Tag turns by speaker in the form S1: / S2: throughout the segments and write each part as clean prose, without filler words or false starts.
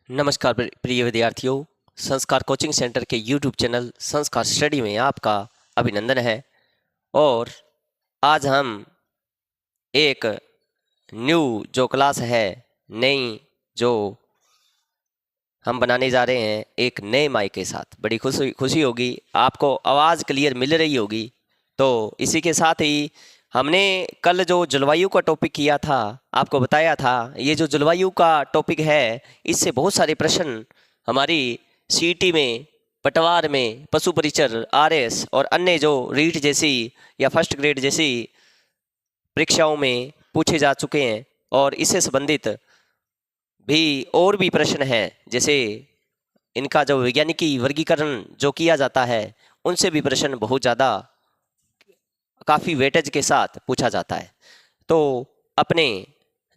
S1: नमस्कार प्रिय विद्यार्थियों। संस्कार कोचिंग सेंटर के YouTube चैनल संस्कार स्टडी में आपका अभिनंदन है। और आज हम एक न्यू जो क्लास है, नई जो हम बनाने जा रहे हैं एक नए माइक के साथ, बड़ी खुशी होगी। आपको आवाज़ क्लियर मिल रही होगी। तो इसी के साथ ही हमने कल जो जलवायु का टॉपिक किया था, आपको बताया था ये जो जलवायु का टॉपिक है, इससे बहुत सारे प्रश्न हमारी सीईटी में, पटवार में, पशु परिचर, आरएस और अन्य जो रीट जैसी या फर्स्ट ग्रेड जैसी परीक्षाओं में पूछे जा चुके हैं। और इससे संबंधित भी और भी प्रश्न हैं, जैसे इनका जो वैज्ञानिकी वर्गीकरण जो किया जाता है, उनसे भी प्रश्न बहुत ज़्यादा काफ़ी वेटेज के साथ पूछा जाता है। तो अपने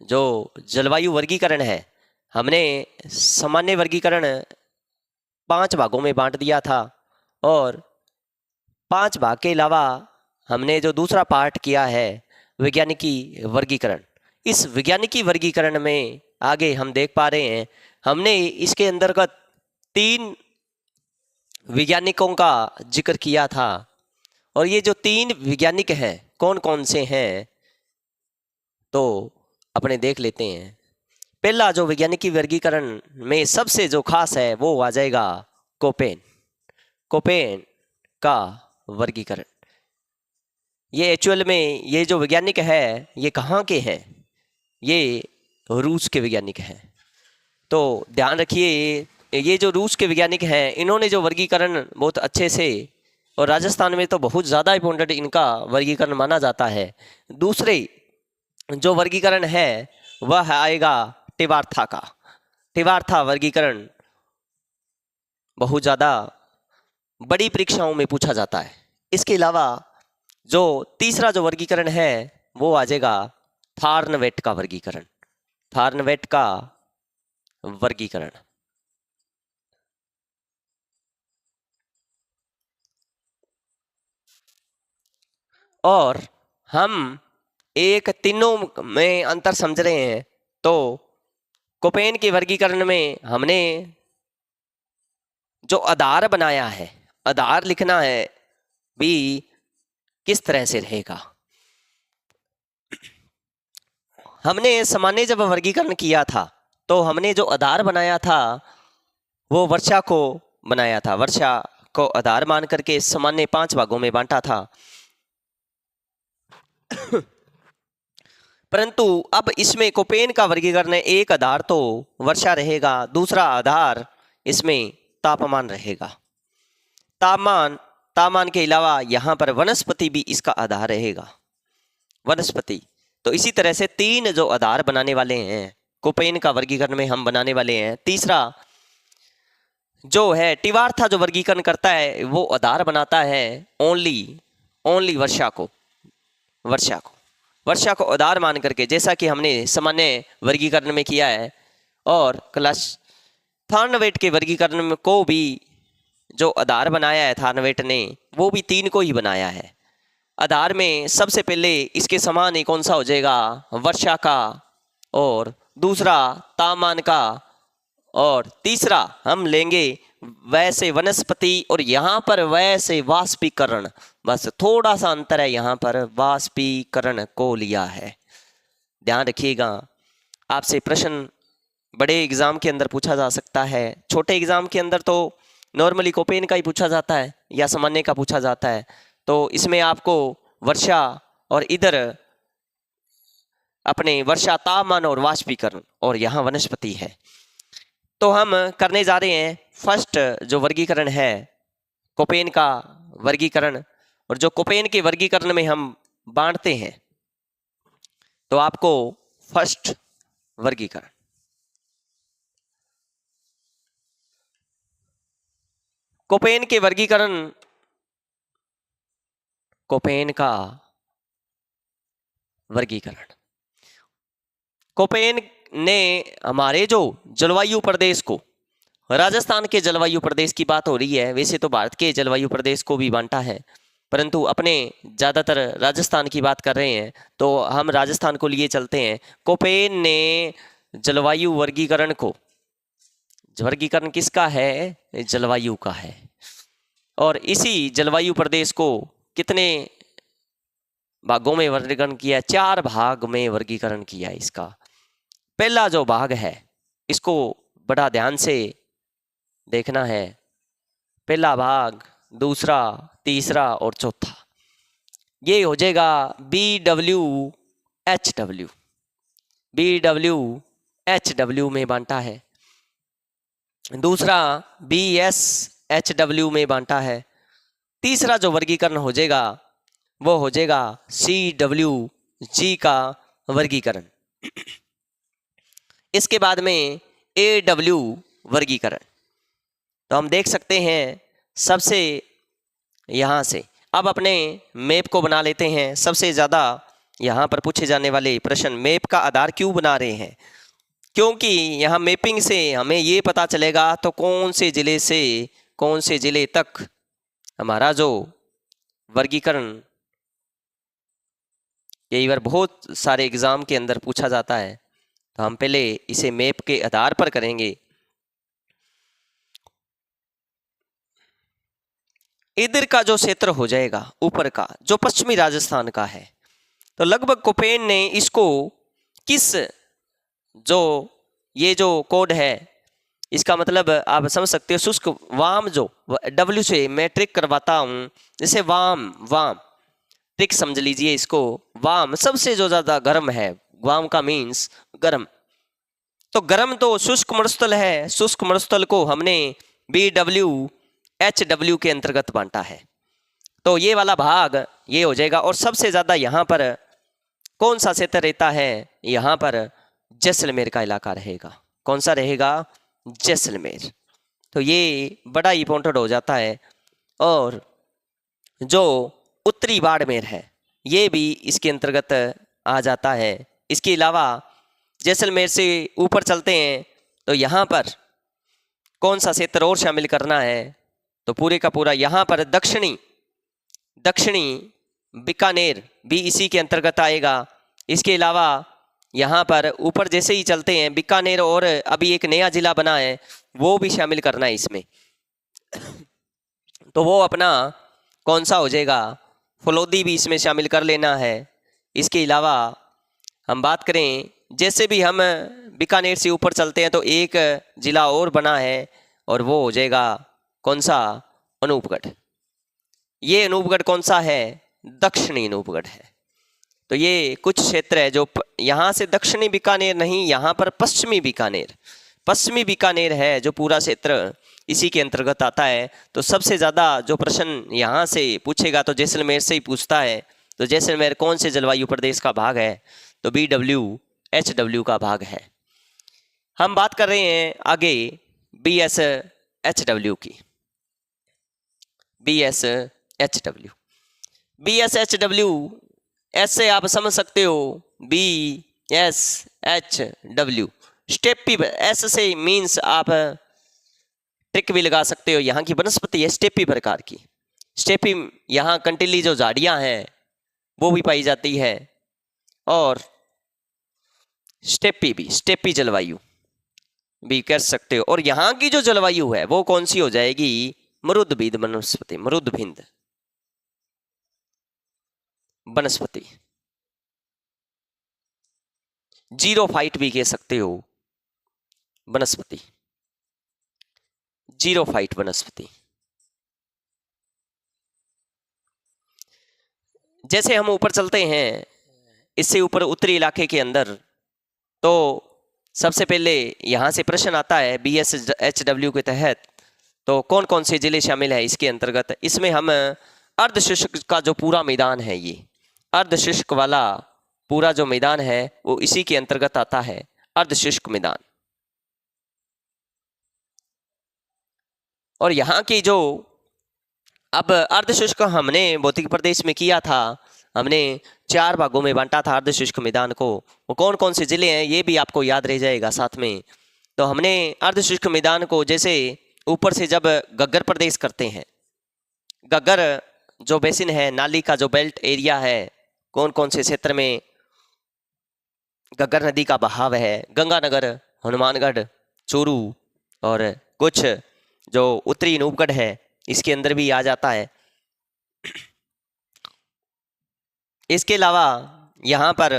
S1: जो जलवायु वर्गीकरण है, हमने सामान्य वर्गीकरण 5 भागों में बांट दिया था। और 5 भाग के अलावा हमने जो दूसरा पार्ट किया है वैज्ञानिकी वर्गीकरण, इस वैज्ञानिकी वर्गीकरण में आगे हम देख पा रहे हैं हमने इसके अंतर्गत 3 वैज्ञानिकों का जिक्र किया था। और ये जो 3 वैज्ञानिक हैं कौन कौन से हैं, तो अपने देख लेते हैं। पहला जो वैज्ञानिकी वर्गीकरण में सबसे जो खास है वो आ जाएगा कोपेन का वर्गीकरण। ये एक्चुअल में ये जो वैज्ञानिक है ये कहाँ के हैं? ये रूस के वैज्ञानिक हैं। तो ध्यान रखिए, ये जो रूस के वैज्ञानिक हैं इन्होंने जो वर्गीकरण बहुत अच्छे से, और राजस्थान में तो बहुत ज़्यादा इम्पोर्टेंट इनका वर्गीकरण माना जाता है। दूसरे जो वर्गीकरण है वह आएगा टिवार्था का। टिवार्था वर्गीकरण बहुत ज़्यादा बड़ी परीक्षाओं में पूछा जाता है। इसके अलावा जो तीसरा जो वर्गीकरण है वो आ जाएगा थार्नवेट का वर्गीकरण। थार्नवेट का वर्गीकरण। और हम एक तीनों में अंतर समझ रहे हैं। तो कोपेन के वर्गीकरण में हमने जो आधार बनाया है, आधार लिखना है भी किस तरह से रहेगा। हमने सामान्य जब वर्गीकरण किया था तो हमने जो आधार बनाया था वो वर्षा को बनाया था। वर्षा को आधार मान करके सामान्य 5 भागों में बांटा था। परंतु अब इसमें कोपेन का वर्गीकरण है, एक आधार तो वर्षा रहेगा, दूसरा आधार इसमें तापमान रहेगा। तापमान के अलावा यहाँ पर वनस्पति भी इसका आधार रहेगा, वनस्पति। तो इसी तरह से 3 जो आधार बनाने वाले हैं कोपेन का वर्गीकरण में हम बनाने वाले हैं। तीसरा जो है टिवार्था जो वर्गीकरण करता है वो आधार बनाता है ओनली वर्षा को आधार मान करके, जैसा कि हमने सामान्य वर्गीकरण में किया है। और क्लास थार्नवेट के वर्गीकरण में को भी जो आधार बनाया है थार्नवेट ने, वो भी 3 को ही बनाया है। आधार में सबसे पहले इसके समान ही कौन सा हो जाएगा? वर्षा का, और दूसरा तापमान का, और तीसरा हम लेंगे वैसे वनस्पति, और यहाँ पर वैसे वाष्पीकरण। बस थोड़ा सा अंतर है, यहाँ पर वाष्पीकरण को लिया है। ध्यान रखिएगा, आपसे प्रश्न बड़े एग्जाम के अंदर पूछा जा सकता है, छोटे एग्जाम के अंदर तो नॉर्मली कोपेन का ही पूछा जाता है या सामान्य का पूछा जाता है। तो इसमें आपको वर्षा और इधर अपने वर्षा, तापमान और वाष्पीकरण, और यहाँ वनस्पति है। तो हम करने जा रहे हैं फर्स्ट जो वर्गीकरण है कोपेन का वर्गीकरण। और जो कोपेन के वर्गीकरण में हम बांटते हैं, तो आपको फर्स्ट वर्गीकरण, कोपेन के वर्गीकरण, कोपेन का वर्गीकरण। कोपेन ने हमारे जो जलवायु प्रदेश को, राजस्थान के जलवायु प्रदेश की बात हो रही है, वैसे तो भारत के जलवायु प्रदेश को भी बांटा है, परंतु अपने ज़्यादातर राजस्थान की बात कर रहे हैं तो हम राजस्थान को लिए चलते हैं। कोपेन ने जलवायु वर्गीकरण को वर्गीकरण किसका है? जलवायु का है। और इसी जलवायु प्रदेश को कितने भागों में वर्गीकरण किया? 4 भाग में वर्गीकरण किया इसका। पहला जो भाग है इसको बड़ा ध्यान से देखना है। पहला भाग, दूसरा, तीसरा और चौथा, ये हो जाएगा BWHW। BWHW में बांटा है। दूसरा BSHW में बांटा है। तीसरा जो वर्गीकरण हो जाएगा वो हो जाएगा CWG का वर्गीकरण। इसके बाद में AW वर्गीकरण। तो हम देख सकते हैं सबसे यहाँ से, अब अपने मैप को बना लेते हैं। सबसे ज़्यादा यहाँ पर पूछे जाने वाले प्रश्न मैप का आधार क्यों बना रहे हैं? क्योंकि यहाँ मैपिंग से हमें ये पता चलेगा तो कौन से ज़िले से कौन से ज़िले तक हमारा जो वर्गीकरण, कई बार बहुत सारे एग्ज़ाम के अंदर पूछा जाता है, तो हम पहले इसे मैप के आधार पर करेंगे। इधर का जो क्षेत्र हो जाएगा ऊपर का, जो पश्चिमी राजस्थान का है, तो लगभग कोपेन ने इसको किस, जो ये जो कोड है इसका मतलब आप समझ सकते हो, शुष्क वाम, जो W से मैं ट्रिक करवाता हूँ, जैसे वाम ट्रिक समझ लीजिए इसको। वाम सबसे जो ज़्यादा गर्म है, वाम का मीन्स गर्म, तो गर्म तो शुष्क मरुस्थल है। शुष्क मरुस्थल को हमने BWHW के अंतर्गत बांटा है। तो ये वाला भाग ये हो जाएगा। और सबसे ज़्यादा यहाँ पर कौन सा क्षेत्र रहता है? यहाँ पर जैसलमेर का इलाका रहेगा। कौन सा रहेगा? जैसलमेर। तो ये बड़ा इंपॉर्टेंट हो जाता है। और जो उत्तरी बाड़मेर है ये भी इसके अंतर्गत आ जाता है। इसके अलावा जैसलमेर से ऊपर चलते हैं तो यहाँ पर कौन सा क्षेत्र और शामिल करना है? तो पूरे का पूरा यहाँ पर दक्षिणी बीकानेर भी इसी के अंतर्गत आएगा। इसके अलावा यहाँ पर ऊपर जैसे ही चलते हैं बीकानेर, और अभी एक नया जिला बना है वो भी शामिल करना है इसमें। तो वो अपना कौन सा हो जाएगा? फलोदी भी इसमें शामिल कर लेना है। इसके अलावा हम बात करें, जैसे भी हम बीकानेर से ऊपर चलते हैं तो एक जिला और बना है और वो हो जाएगा कौन सा? अनूपगढ़। ये अनूपगढ़ कौन सा है? दक्षिणी अनूपगढ़ है। तो ये कुछ क्षेत्र है जो यहाँ से दक्षिणी बीकानेर नहीं, यहाँ पर पश्चिमी बीकानेर है जो पूरा क्षेत्र इसी के अंतर्गत आता है। तो सबसे ज़्यादा जो प्रश्न यहाँ से पूछेगा तो जैसलमेर से ही पूछता है। तो जैसलमेर कौन से जलवायु प्रदेश का भाग है? तो BWHW का भाग है। हम बात कर रहे हैं आगे BSHW की। BSHW ऐसे आप समझ सकते हो, BSHW स्टेपी, एस से मीन्स आप ट्रिक भी लगा सकते हो। यहाँ की वनस्पति है स्टेपी प्रकार की। स्टेपी यहाँ कंटीली जो झाड़ियाँ हैं वो भी पाई जाती है, और स्टेपी जलवायु भी कर सकते हो। और यहाँ की जो जलवायु है वो कौन सी हो जाएगी? मरुद्भिद वनस्पति, जीरोफाइट भी कह सकते हो वनस्पति, जीरोफाइट वनस्पति। जैसे हम ऊपर चलते हैं, इससे ऊपर उत्तरी इलाके के अंदर, तो सबसे पहले यहाँ से प्रश्न आता है BSHW के तहत तो कौन कौन से जिले शामिल है इसके अंतर्गत। इसमें हम अर्धशुष्क का जो पूरा मैदान है, ये अर्धशुष्क वाला पूरा जो मैदान है वो इसी के अंतर्गत आता है, अर्धशुष्क मैदान। और यहाँ की जो अब अर्धशुष्क हमने भौतिक प्रदेश में किया था, हमने 4 भागों में बांटा था अर्धशुष्क मैदान को। वो कौन कौन से जिले हैं ये भी आपको याद रह जाएगा साथ में। तो हमने अर्धशुष्क मैदान को जैसे ऊपर से जब गग्गर प्रदेश करते हैं, गग्गर जो बेसिन है, नाली का जो बेल्ट एरिया है, कौन कौन से क्षेत्र में गग्गर नदी का बहाव है, गंगानगर, हनुमानगढ़, चूरू, और कुछ जो उत्तरी नूबगढ़ है इसके अंदर भी आ जाता है। इसके अलावा यहाँ पर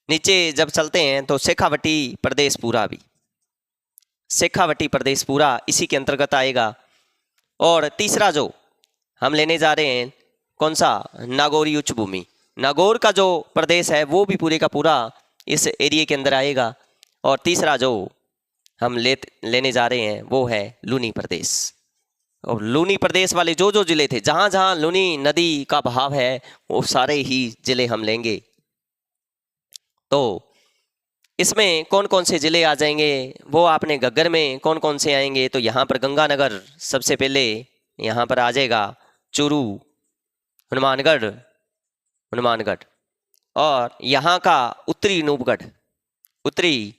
S1: नीचे जब चलते हैं तो शेखावटी प्रदेश पूरा भी, शेखावटी प्रदेश पूरा इसी के अंतर्गत आएगा। और तीसरा जो हम लेने जा रहे हैं कौन सा, नागौरी उच्च भूमि, नागौर का जो प्रदेश है वो भी पूरे का पूरा इस एरिया के अंदर आएगा। और तीसरा जो हम लेने जा रहे हैं वो है लूनी प्रदेश। और लूनी प्रदेश वाले जो जो जिले थे, जहाँ जहाँ लूनी नदी का बहाव है वो सारे ही जिले हम लेंगे। तो इसमें कौन कौन से जिले आ जाएंगे वो आपने घग्गर में कौन कौन से आएंगे, तो यहाँ पर गंगानगर सबसे पहले यहाँ पर आ जाएगा, चूरू, हनुमानगढ़, और यहाँ का उत्तरी अनूपगढ़, उत्तरी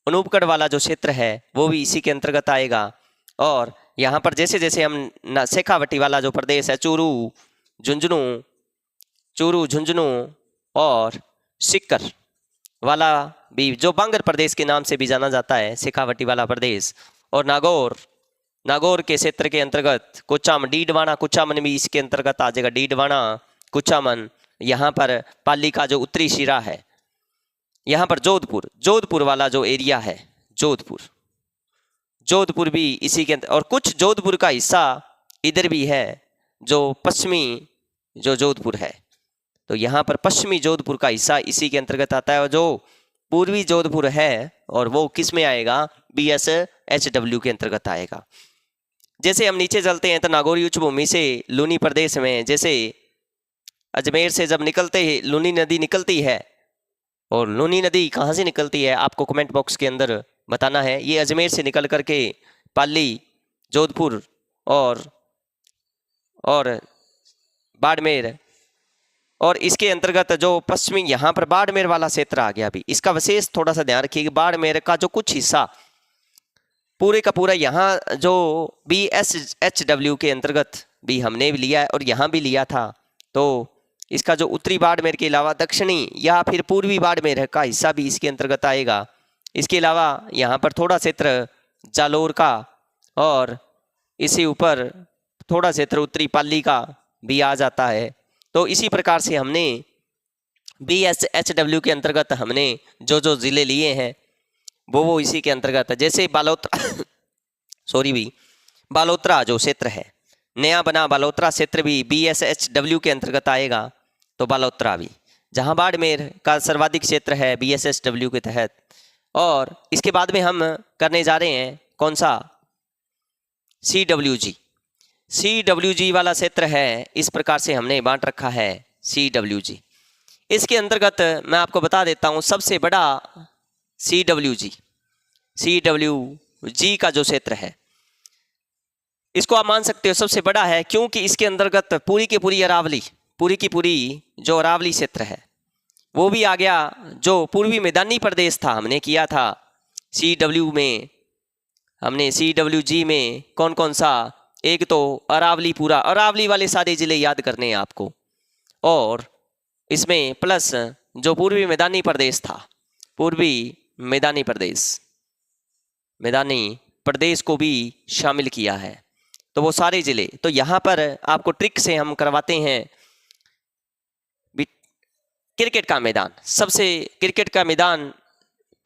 S1: अनूपगढ़ वाला जो क्षेत्र है वो भी इसी के अंतर्गत आएगा। और यहाँ पर जैसे जैसे हम शेखावटी वाला जो प्रदेश है, चूरू, झुंझुनू और सिक्कर वाला भी, जो बांगर प्रदेश के नाम से भी जाना जाता है, शेखावटी वाला प्रदेश, और नागौर के क्षेत्र के अंतर्गत कुचामन, डीडवाना कुचामन भी इसके अंतर्गत आ जाएगा, डीडवाना कुचामन। यहाँ पर पाली का जो उत्तरी शिरा है, यहाँ पर जोधपुर वाला जो एरिया है, जोधपुर भी इसी के अंदर, और कुछ जोधपुर का हिस्सा इधर भी है जो पश्चिमी जो जोधपुर है, तो यहाँ पर पश्चिमी जोधपुर का हिस्सा इसी के अंतर्गत आता है। और जो पूर्वी जोधपुर है और वो किस में आएगा, BSHW के अंतर्गत आएगा। जैसे हम नीचे चलते हैं तो नागौरी उच्च भूमि से लूनी प्रदेश में, जैसे अजमेर से जब निकलते ही लूनी नदी निकलती है, और लूनी नदी कहाँ से निकलती है आपको कमेंट बॉक्स के अंदर बताना है। ये अजमेर से निकल करके पाली, जोधपुर और बाड़मेर, और इसके अंतर्गत जो पश्चिमी यहाँ पर बाड़मेर वाला क्षेत्र आ गया। भी इसका विशेष थोड़ा सा ध्यान रखिए, बाड़मेर का जो कुछ हिस्सा पूरे का पूरा यहाँ जो BSHW के अंतर्गत भी हमने भी लिया है और यहाँ भी लिया था, तो इसका जो उत्तरी बाड़मेर के अलावा दक्षिणी या फिर पूर्वी बाड़मेर का हिस्सा भी इसके अंतर्गत आएगा। इसके अलावा यहाँ पर थोड़ा क्षेत्र जालोर का और इसी ऊपर थोड़ा क्षेत्र उत्तरी पाली का भी आ जाता है। तो इसी प्रकार से हमने BSHW के अंतर्गत हमने जो जो जिले लिए हैं वो इसी के अंतर्गत, जैसे बालोतरा जो क्षेत्र है, नया बना बालोतरा क्षेत्र भी BSHW के अंतर्गत आएगा। तो बालोतरा भी, जहां बाड़मेर का सर्वाधिक क्षेत्र है BSHW के तहत। और इसके बाद में हम करने जा रहे हैं कौन सा, CWG वाला क्षेत्र है। इस प्रकार से हमने बांट रखा है CWG। इसके अंतर्गत मैं आपको बता देता हूं, सबसे बड़ा CWG का जो क्षेत्र है, इसको आप मान सकते हो सबसे बड़ा है, क्योंकि इसके अंतर्गत पूरी की पूरी जो अरावली क्षेत्र है वो भी आ गया। जो पूर्वी मैदानी प्रदेश था हमने किया था CWG में कौन कौन सा, एक तो अरावली, पूरा अरावली वाले सारे जिले याद करने हैं आपको, और इसमें प्लस जो पूर्वी मैदानी प्रदेश था, पूर्वी मैदानी प्रदेश को भी शामिल किया है। तो वो सारे जिले, तो यहाँ पर आपको ट्रिक से हम करवाते हैं क्रिकेट का मैदान, क्रिकेट का मैदान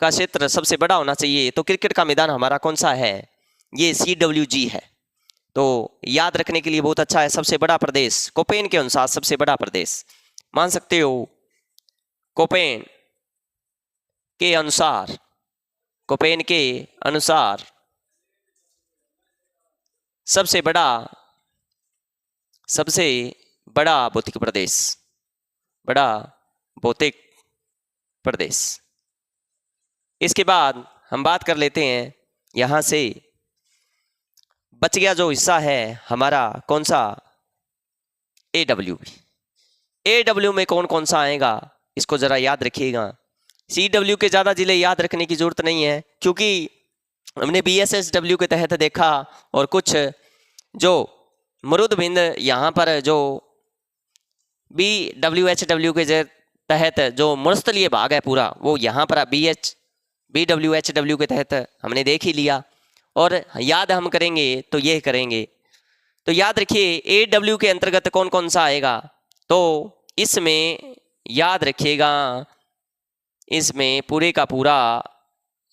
S1: का क्षेत्र सबसे बड़ा होना चाहिए। तो क्रिकेट का मैदान हमारा कौन सा है, ये CWG है। तो याद रखने के लिए बहुत अच्छा है। सबसे बड़ा प्रदेश कोपेन के अनुसार सबसे बड़ा प्रदेश मान सकते हो, कोपेन के अनुसार सबसे बड़ा भौतिक प्रदेश। इसके बाद हम बात कर लेते हैं, यहां से बच गया जो हिस्सा है हमारा कौन सा, AW में कौन कौन सा आएगा इसको जरा याद रखिएगा। CW के ज्यादा जिले याद रखने की जरूरत नहीं है, क्योंकि हमने BSHW के तहत देखा, और कुछ जो मरुदबिंद यहाँ पर जो BWHW के तहत जो मरुस्थलीय भाग है पूरा, वो यहाँ पर BWHW के तहत हमने देख ही लिया। और याद हम करेंगे तो ये करेंगे। तो याद रखिए AW के अंतर्गत कौन कौन सा आएगा, तो इसमें याद रखिएगा, इसमें पूरे का पूरा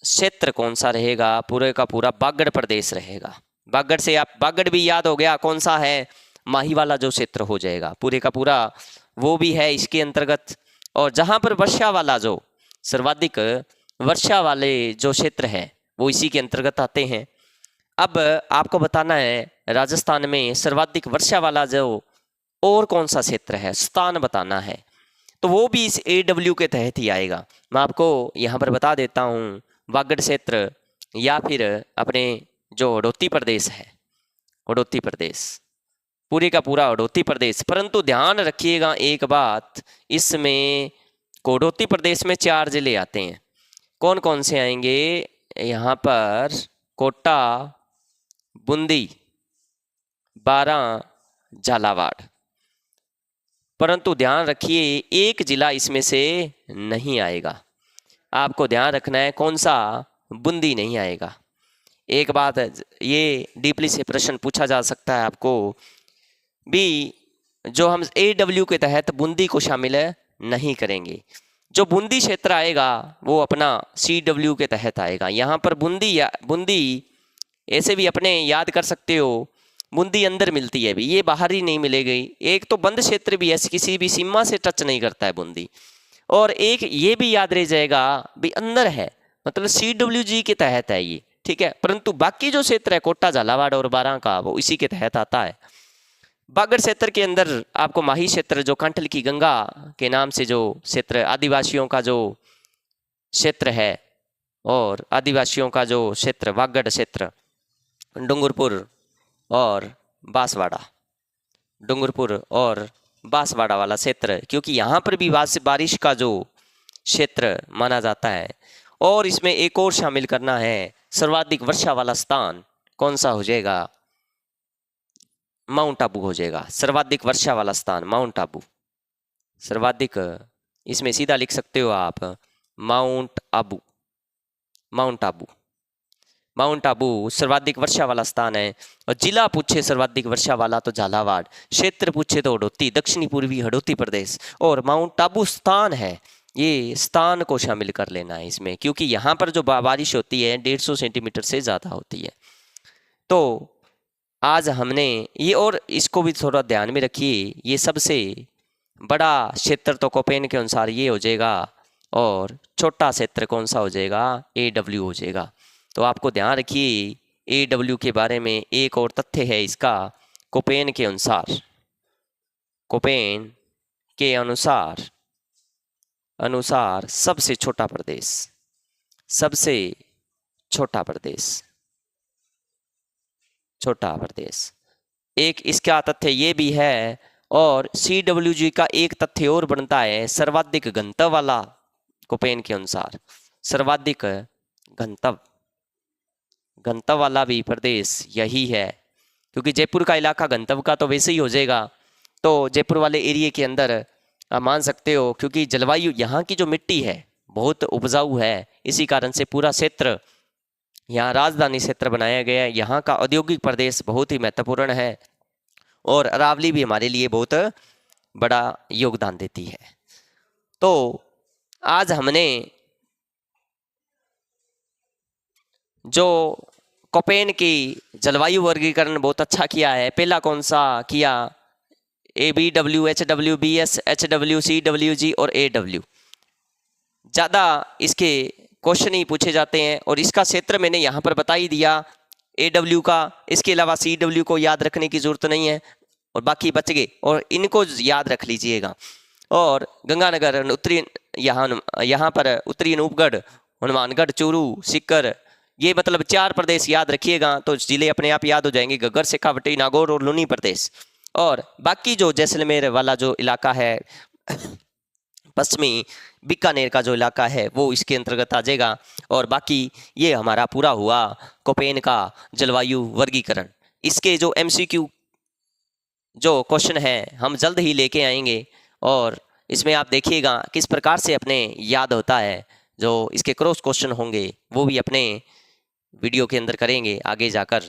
S1: क्षेत्र कौन सा रहेगा, पूरे का पूरा बागड़ प्रदेश रहेगा। बागड़ से आप, बागड़ भी याद हो गया कौन सा है, माही वाला जो क्षेत्र हो जाएगा पूरे का पूरा, वो भी है इसके अंतर्गत। और जहां पर वर्षा वाला जो सर्वाधिक वर्षा वाले जो क्षेत्र है वो इसी के अंतर्गत आते हैं। अब आपको बताना है राजस्थान में सर्वाधिक वर्षा वाला जो और कौन सा क्षेत्र है, स्थान बताना है, तो वो भी इस AW के तहत ही आएगा। मैं आपको यहाँ पर बता देता हूँ, बागड़ क्षेत्र या फिर अपने जो हड़ौती प्रदेश है, हड़ौती प्रदेश, पूरे का पूरा हड़ौती प्रदेश। परंतु ध्यान रखिएगा एक बात, इसमें हड़ौती प्रदेश में 4 जिले आते हैं। कौन कौन से आएंगे, यहाँ पर कोटा, बूंदी, बारां, झालावाड़। परंतु ध्यान रखिए एक जिला इसमें से नहीं आएगा। आपको ध्यान रखना है कौन सा, बूंदी नहीं आएगा। एक बात ये डीपली से प्रश्न पूछा जा सकता है आपको भी, जो हम AW के तहत बूंदी को शामिल नहीं करेंगे। जो बूंदी क्षेत्र आएगा वो अपना CW के तहत आएगा। यहाँ पर बूंदी या बूंदी ऐसे भी अपने याद कर सकते हो, बूंदी अंदर मिलती है भी, ये बाहर ही नहीं मिलेगी। एक तो बंद क्षेत्र भी है, किसी भी सीमा से टच नहीं करता है बूंदी, और एक ये भी याद रह जाएगा भी अंदर है, मतलब CWG के तहत है ये, ठीक है। परंतु बाकी जो क्षेत्र है कोटा, झालावाड़ और बारां का, वो इसी के तहत आता है। बागड़ क्षेत्र के अंदर आपको माही क्षेत्र जो कांठल की गंगा के नाम से जो क्षेत्र आदिवासियों का जो क्षेत्र है, और आदिवासियों का जो क्षेत्र बागड़ क्षेत्र, डूंगरपुर और बांसवाड़ा, डूंगरपुर और बांसवाड़ा वाला क्षेत्र, क्योंकि यहाँ पर भी बारिश का जो क्षेत्र माना जाता है। और इसमें एक और शामिल करना है, सर्वाधिक वर्षा वाला स्थान कौन सा हो जाएगा, माउंट आबू हो जाएगा। सर्वाधिक वर्षा वाला स्थान माउंट आबू, सर्वाधिक, इसमें सीधा लिख सकते हो आप mount Abu, mount Abu, mount Abu सर्वाधिक वर्षा वाला स्थान है। और जिला पूछे सर्वाधिक वर्षा वाला तो झालावाड़, क्षेत्र पूछे तो हड़ौती, दक्षिणी पूर्वी हड़ौती प्रदेश, और माउंट आबू स्थान है, ये स्थान को शामिल कर लेना है इसमें, क्योंकि यहाँ पर जो बारिश होती है 150 सेंटीमीटर से ज़्यादा होती है। तो आज हमने ये, और इसको भी थोड़ा ध्यान में रखिए, ये सबसे बड़ा क्षेत्र तो कोपेन के अनुसार ये हो जाएगा, और छोटा क्षेत्र कौन सा हो जाएगा, AW हो जाएगा। तो आपको ध्यान रखिए AW के बारे में एक और तथ्य है इसका, कोपेन के अनुसार, कोपेन के अनुसार सबसे छोटा प्रदेश, सबसे छोटा प्रदेश, छोटा प्रदेश, एक इसका तथ्य ये भी है। और CWG का एक तथ्य और बनता है, सर्वाधिक घनत्व वाला, कोपेन के अनुसार सर्वाधिक घनत्व वाला भी प्रदेश यही है, क्योंकि जयपुर का इलाका घनत्व का तो वैसे ही हो जाएगा, तो जयपुर वाले एरिया के अंदर आप मान सकते हो, क्योंकि जलवायु यहाँ की जो मिट्टी है बहुत उपजाऊ है, इसी कारण से पूरा क्षेत्र यहाँ राजधानी क्षेत्र बनाया गया है। यहाँ का औद्योगिक प्रदेश बहुत ही महत्वपूर्ण है, और अरावली भी हमारे लिए बहुत बड़ा योगदान देती है। तो आज हमने जो कोपेन की जलवायु वर्गीकरण बहुत अच्छा किया है। पहला कौन सा किया, ABW, HW, BS, HW, CWG और AW। ज़्यादा इसके क्वेश्चन ही पूछे जाते हैं, और इसका क्षेत्र मैंने यहाँ पर बता ही दिया AW का। इसके अलावा CW को याद रखने की जरूरत नहीं है, और बाकी बच गए, और इनको याद रख लीजिएगा। और गंगानगर, उत्तरी यहाँ पर उत्तरी अनूपगढ़, हनुमानगढ़, चूरू, सीकर, ये मतलब 4 प्रदेश याद रखिएगा, तो जिले अपने आप याद हो जाएंगे, घग्गर, शेखावटी, नागौर और लूनी प्रदेश। और बाकी जो जैसलमेर वाला जो इलाका है, पश्चिमी बीकानेर का जो इलाका है, वो इसके अंतर्गत आ जाएगा। और बाकी ये हमारा पूरा हुआ कोपेन का जलवायु वर्गीकरण। इसके जो MCQ जो क्वेश्चन है हम जल्द ही लेके आएंगे, और इसमें आप देखिएगा किस प्रकार से अपने याद होता है। जो इसके क्रॉस क्वेश्चन होंगे वो भी अपने वीडियो के अंदर करेंगे आगे जाकर।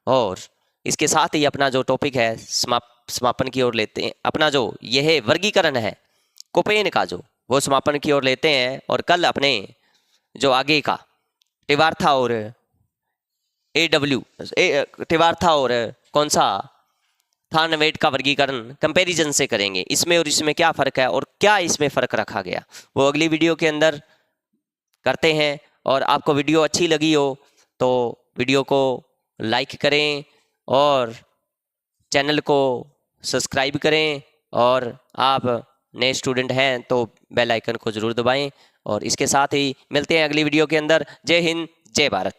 S1: और इसके साथ ही अपना जो टॉपिक है समापन की ओर लेते हैं। अपना जो यह वर्गीकरण है कोपेन का जो, वो समापन की ओर लेते हैं। और कल अपने जो आगे का टिवार्था और टिवार्था और कौन सा थार्नवेट का वर्गीकरण कंपैरिजन से करेंगे, इसमें और इसमें क्या फ़र्क है और क्या इसमें फ़र्क रखा गया, वो अगली वीडियो के अंदर करते हैं। और आपको वीडियो अच्छी लगी हो तो वीडियो को लाइक करें और चैनल को सब्सक्राइब करें। और आप नए स्टूडेंट हैं तो बेल आइकन को ज़रूर दबाएं। और इसके साथ ही मिलते हैं अगली वीडियो के अंदर। जय हिंद, जय भारत।